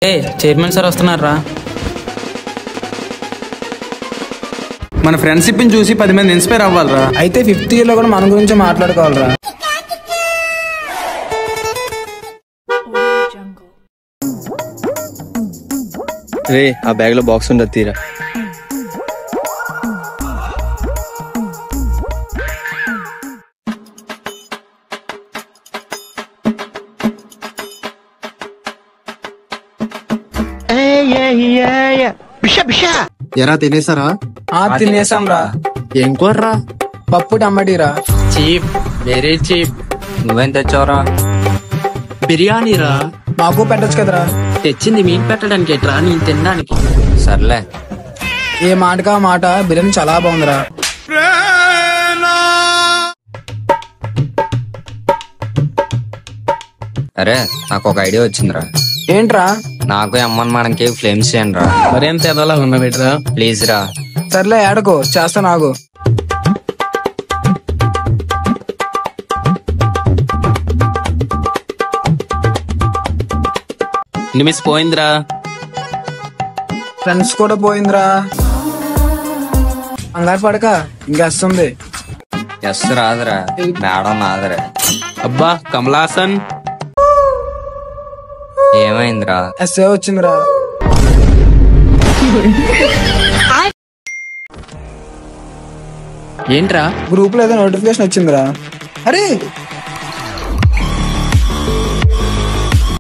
Chairman sir వస్తున్నారా? మన friendship ని చూసి 10 మంది ఇన్స్పైర్ అవ్వాలరా. అయితే 5th ఇయర్ లో కూడా మన గురించి మాట్లాడుకోవాలరా. రే ఆ బ్యాగ్ లో బాక్స్ ఉండదు తీరా. ఎరా తినేసారా? తినేసాం రా. ఏం కూరరా? పప్పు టమాటీరా. Cheap, very cheap. నువ్వేం తెచ్చావురా? బిర్యానీ రా. మాకు పెట్టచ్చు కదరా. తెచ్చింది మీకు పెట్టడానికి ఎట్రా, నేను తినడానికి. సర్లే. ఏ మాటకా మాట బిర్యానీ చాలా బాగుందిరా. అరే నాకు ఒక ఐడియా వచ్చిందిరా. ఏంట్రా? నాకు అమ్మని మనకి ఫ్లేమ్స్ చేయండి రా. మరేంత ఎదలా ఉన్నా బెటరా. ప్లీజ్ రా. సర్లే ఆడుకో, చేస్తా నాగు. మిస్ పోయిందిరా. ఫ్రెండ్స్ కూడా పోయిందిరా. అంగారు పడక ఇంకేస్తుంది. ఎస్ రాదురా, మేడం నాదరా. అబ్బా కమలాసన్. ఏమైందిరా? ఎస్ఏ వచ్చిందిరా. ఏంట్రా? గ్రూప్ లో ఏదో నోటిఫికేషన్ వచ్చిందిరా. అరే